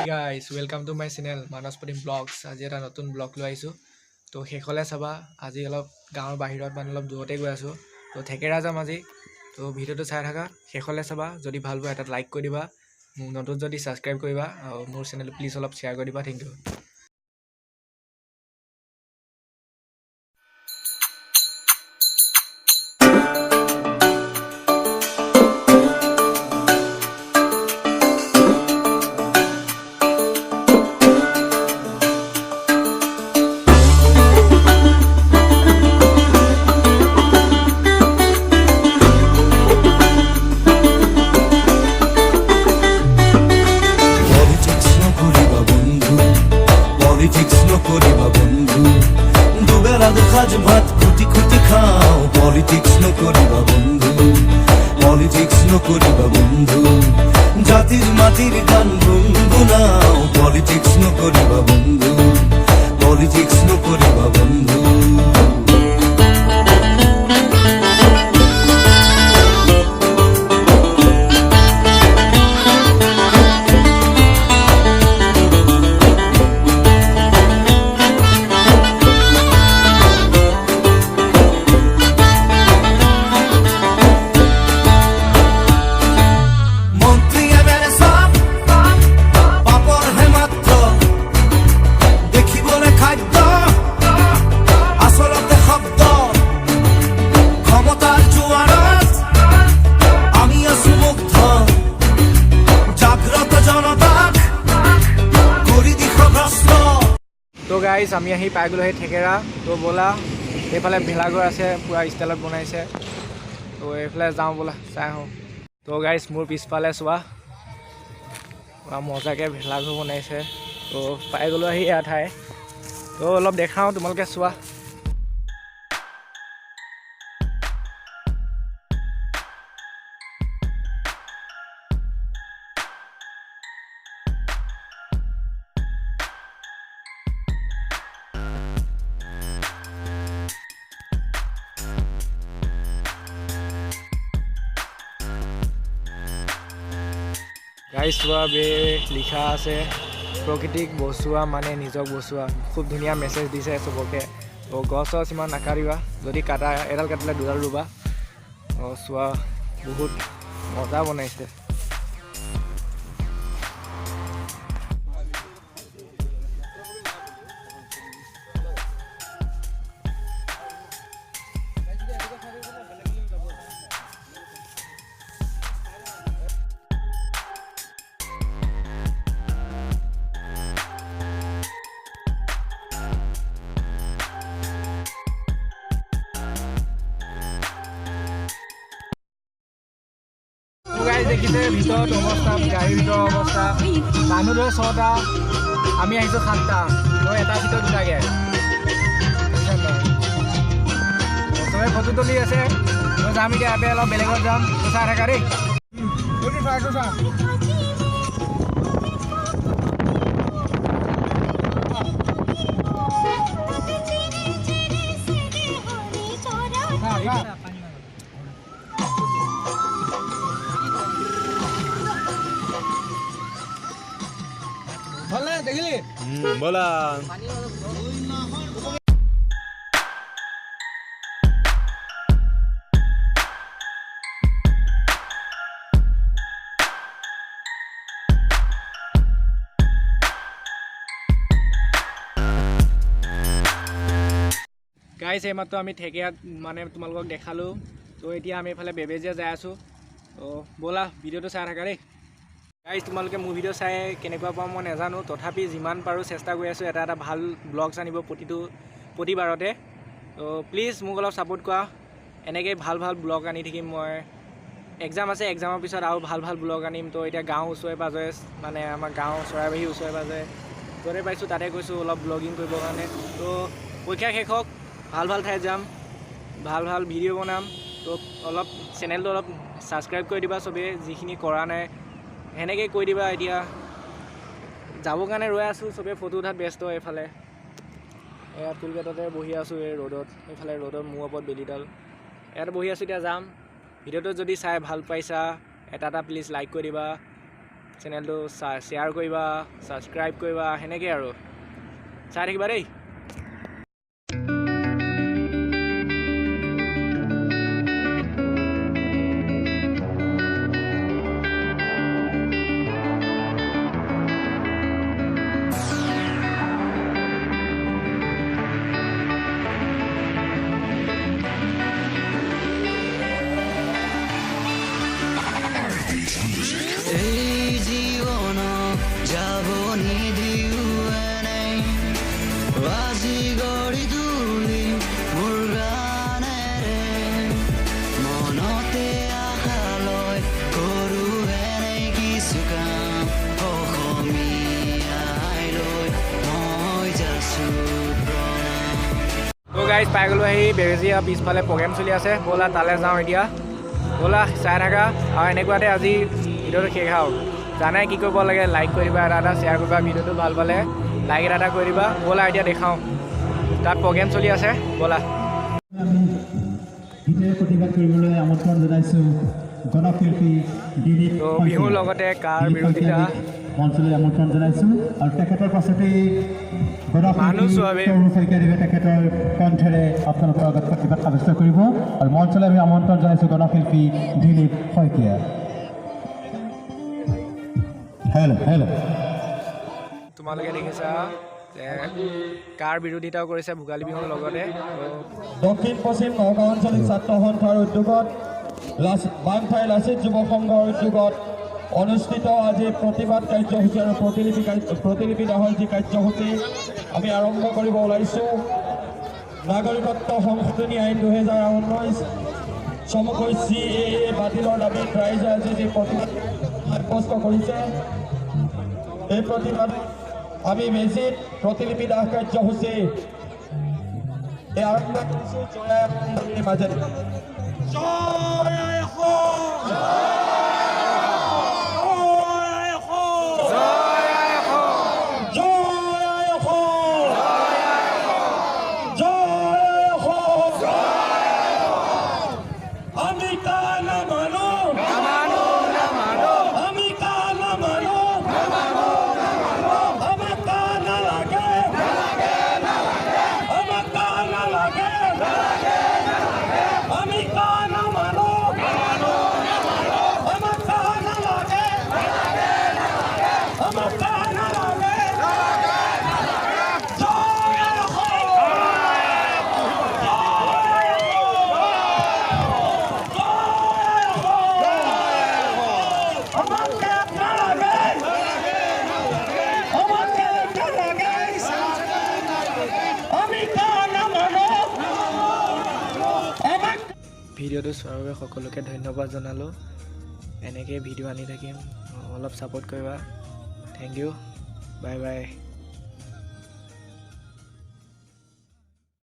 Guys, welcome to my channel Manas Pratim Vlogs. আজি এটা নতুন ব্লগ লৈ আহিছো তো হেকলে চাবা আজি অলপ গাঁৱৰ বাহিৰত মানে অলপ দূৰতে গৈ আছো তো থেকেৰা যাম আজি তো ভিডিওটো চাই থাকা হেকলে চাবা যদি ভাল পোৱা এটা লাইক কৰি দিবা নতুন যদি সাবস্ক্ৰাইব কৰিবা আৰু মোৰ চেনেল প্লিজ অলপ শেয়াৰ কৰি দিবা থ্যাংক ইউ ভাত খুটি খুটি খাও পলিটিক্স নকরিবা বন্ধু পলিটিক্স নকরিবা বন্ধু জাতির মাটির গান গুনগুনাও পলিটিক্স নকরিবা বন্ধু পলিটিক্স নকরিবা বন্ধু তো গাইজ আমি আহি পাই গ'লো সেই থেকেৰা তো ব'লা এইফালে ভেলাঘৰ আছে পূৰা ষ্টাইলত বনাইছে তো এইফালে যাওঁ ব'লা চাই আহোঁ তো গাইজ মোৰ পিছফালে চোৱা পূৰা মজাকৈ ভেলাঘৰ বনাইছে তো পাই গ'লো আহি এয়া ঠাই তো অলপ দেখাওঁ তোমালোকে চোৱা গাইজ চোৱা বে লিখা আছে প্ৰকৃতিক বচোৱা মানে নিজক বচোৱা খুব ধুনীয়া মেছেজ দিছে চবকে তো গছ চছ ইমান নাকাৰিবা যদি কাটা এডাল কাটিলে দুডাল ৰুবা চোৱা বহুত মজা বনাইছে দেখিছে ভিতৰত অৱস্থা গাড়ীৰ ভিতৰৰ অৱস্থা মানুহ ধৰে 6টা আমি আহিছোঁ 7টা মই এটা ভিতৰত দুটাকৈ চবে ফটো তুলি আছে মই যাম এতিয়া ইয়াতে অলপ বেলেগত যাম চাই থাকা দেই দেখিলি বলা গাইজ এইমাত্ৰ আমি থেকেৰাত মানে তোমালোকক দেখালোঁ তো এতিয়া আমি এইফালে বেবেজীয়া যাই আছোঁ তো ব'লা ভিডিঅ'টো চাই থাকা দেই গাইজ তোমালোকে মোৰ ভিডিঅ' চাই কেনেকুৱা পাওঁ মই নাজানো তথাপি যিমান পাৰোঁ চেষ্টা কৰি আছোঁ এটা ভাল ব্লগছ আনিব প্ৰতিবাৰতে তো প্লিজ মোক অলপ ছাপোৰ্ট কৰা এনেকৈ ভাল ব্লগ আনি থাকিম মই এক্সাম আছে এক্সামৰ পিছত আৰু ভাল ব্লগ আনিম তো এতিয়া গাঁও ওচৰে পাজৰে মানে আমাৰ গাঁও চৰাইবাহী ওচৰে পাজৰে য'তে পাইছোঁ তাতে গৈছোঁ অলপ ব্লগিং কৰিবৰ কাৰণে তো পৰীক্ষা শেষ হওক ভাল ঠাইত যাম ভাল ভিডিঅ' বনাম তো অলপ চেনেলটো অলপ ছাবস্ক্ৰাইব কৰি দিবা চবেই যিখিনি কৰা নাই সেনেকৈ কৈ দিবা এতিয়া যাবৰ কাৰণে ৰৈ আছোঁ চবেই ফটো উঠাত ব্যস্ত এইফালে এয়া টুল গেটতে বহি আছোঁ এই ৰ'দত এইফালে ৰ'দৰ মূৰৰ ওপৰত বেলিডাল ইয়াতে বহি আছোঁ এতিয়া যাম ভিডিঅ'টো যদি চাই ভাল পাইছা এটা প্লিজ লাইক কৰি দিবা, চেনেলটো শ্বেয়াৰ কৰিবা, ছাবস্ক্ৰাইব কৰিবা, সেনেকৈ আৰু চাই থাকিবা দেই। এই জীৱন যাব নিদিও এনেই, আজি গঢ়ি তুলি মোৰ গানেৰে, মনতে আশা লৈ কৰো এনেই কিছু কাম, অসমীয়াই লৈ মই যাছো প্ৰণাম। তো গাইজ পাই গ'লোঁ আহি বেবেজীয়া পিছফালে প্ৰগ্ৰেম চলি আছে, ব'লা তালৈ যাওঁ এতিয়া। ব'লা চাই থাকা আৰু এনেকুৱাতে আজি ভিডিঅ'টো শেষ আৰু জানাই কি কৰিব লাগে, লাইক কৰিবা, এটা শ্বেয়াৰ কৰিবা, ভিডিঅ'টো ভাল পালে লাইক এটা কৰি দিবা। ব'লা এতিয়া দেখাওঁ, তাত প্ৰগ্ৰেম চলি আছে, ব'লা। প্ৰতিবাদ কৰিবলৈ আমন্ত্ৰণ জনাইছোঁ গণশিল্পী দিলীপ তো বিহুৰ লগতে কাৰ বিৰোধিতা মঞ্চলৈ আমন্ত্ৰণ জনাইছোঁ আৰু তেখেতৰ পাছতেই মানুহ চোৱাবে। শইকীয়াদেৱে তেখেতৰ কণ্ঠেৰে আপোনালোকৰ আগত প্ৰতিবাদ সাব্যস্ত কৰিব আৰু মঞ্চলৈ আমি আমন্ত্ৰণ জনাইছোঁ গণশিল্পী দিলীপ শইকীয়া। হেল্ল' তোমালোকে দেখিছা যে কাৰ বিৰোধিতাও কৰিছে ভোগালী বিহুৰ লগতে। দক্ষিণ পশ্চিম নগাঁও আঞ্চলিক ছাত্ৰ সন্থাৰ উদ্যোগত বানঠাই লাচিত যুৱ সংঘৰ উদ্যোগত অনুষ্ঠিত আজি প্ৰতিবাদ কাৰ্যসূচী আৰু প্ৰতিলিপি দাহৰ যি কাৰ্যসূচী আমি আৰম্ভ কৰিব ওলাইছোঁ। নাগৰিকত্ব সংশোধনী আইন 2019 চমুকৈ CAA বাতিলৰ দাবীত ৰাইজে আজি যি প্ৰতিবাদ সাব্যস্ত কৰিছে, এই প্ৰতিবাদ আমি মেজিত প্ৰতিলিপি দাহ কাৰ্যসূচী এই আৰম্ভ কৰিছোঁ জয়াৰ মাজেৰে। ভিডিঅ'টো চোৱাৰ বাবে সকলোকে ধন্যবাদ জনালোঁ। এনেকৈ ভিডিঅ' আনি থাকিম, অলপ ছাপোৰ্ট কৰিবা। Thank you, bye by.